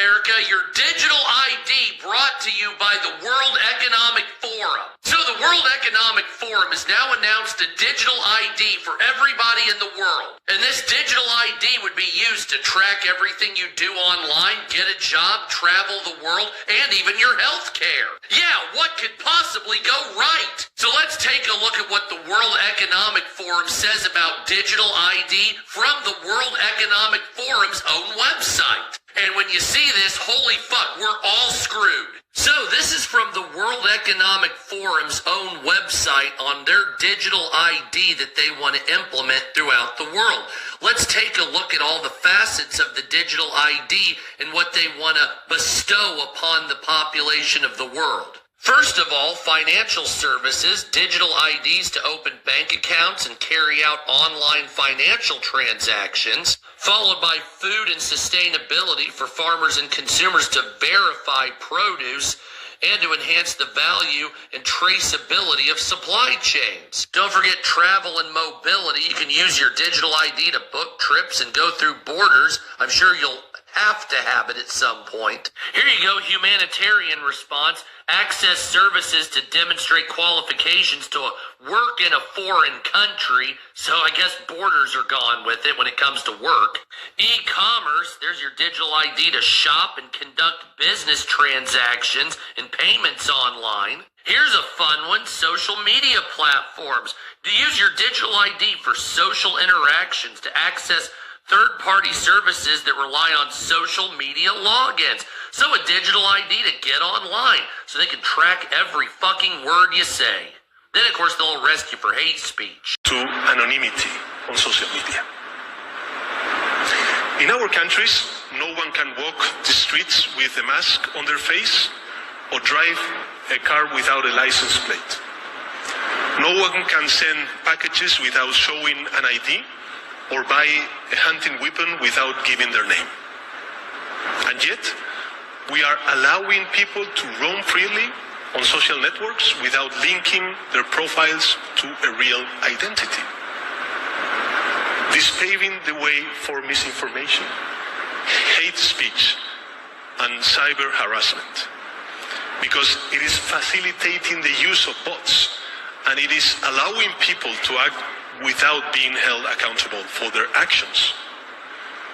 America, your digital ID brought to you by the World Economic Forum. So the World Economic Forum has now announced a digital ID for everybody in the world. And this digital ID would be used to track everything you do online, get a job, travel the world, and even your health care. Yeah, what could possibly go right? So let's take a look at what the World Economic Forum says about digital ID from the World Economic Forum's own website. And when you see this, holy fuck, we're all screwed. So this is from the World Economic Forum's own website on their digital ID that they want to implement throughout the world. Let's take a look at all the facets of the digital ID and what they want to bestow upon the population of the world. First of all, financial services, digital IDs to open bank accounts and carry out online financial transactions, followed by food and sustainability for farmers and consumers to verify produce and to enhance the value and traceability of supply chains. Don't forget travel and mobility. You can use your digital ID to book trips and go through borders. I'm sure you'll have to have it at some point. Here you go, humanitarian response. Access services to demonstrate qualifications to work in a foreign country. So I guess borders are gone with it when it comes to work. E-commerce, there's your digital ID to shop and conduct business transactions and payments online. Here's a fun one, social media platforms. To use your digital ID for social interactions to access third-party services that rely on social media logins. So a digital ID to get online so they can track every fucking word you say. Then, of course, they'll arrest you for hate speech. To anonymity on social media. In our countries, no one can walk the streets with a mask on their face or drive a car without a license plate. No one can send packages without showing an ID or buy a hunting weapon without giving their name. And yet, we are allowing people to roam freely on social networks without linking their profiles to a real identity. This paving the way for misinformation, hate speech, and cyber harassment, because it is facilitating the use of bots, and it is allowing people to act without being held accountable for their actions.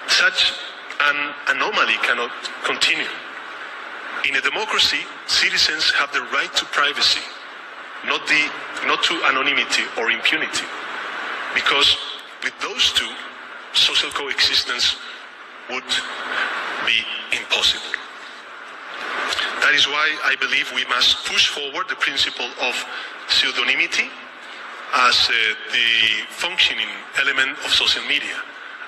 Such an anomaly cannot continue. In a democracy, citizens have the right to privacy, not to anonymity or impunity, because with those two, social coexistence would be impossible. That is why I believe we must push forward the principle of pseudonymity as the functioning element of social media,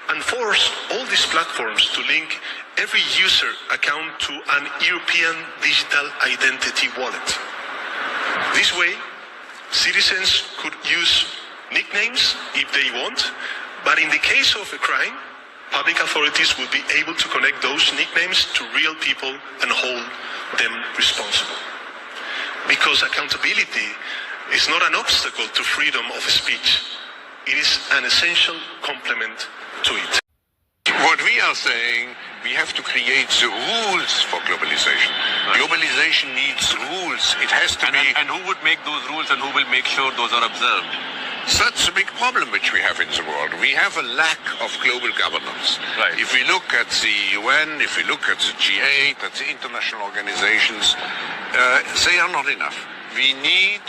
and force all these platforms to link every user account to an European digital identity wallet. This way, citizens could use nicknames if they want, but in the case of a crime, public authorities will be able to connect those nicknames to real people and hold them responsible. Because accountability is not an obstacle to freedom of speech. It is an essential complement to it. What we are saying, we have to create the rules for globalization. Right. Globalization needs rules. It has to be... And who would make those rules and who will make sure those are observed? That's a big problem which we have in the world. We have a lack of global governance. Right. If we look at the UN, if we look at the G8, at the international organizations, they are not enough. We need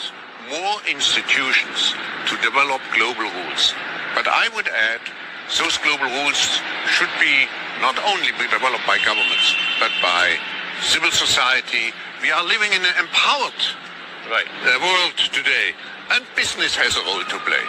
more institutions to develop global rules. But I would add, those global rules should be not only be developed by governments, but by civil society. We are living in an empowered world today, and business has a role to play.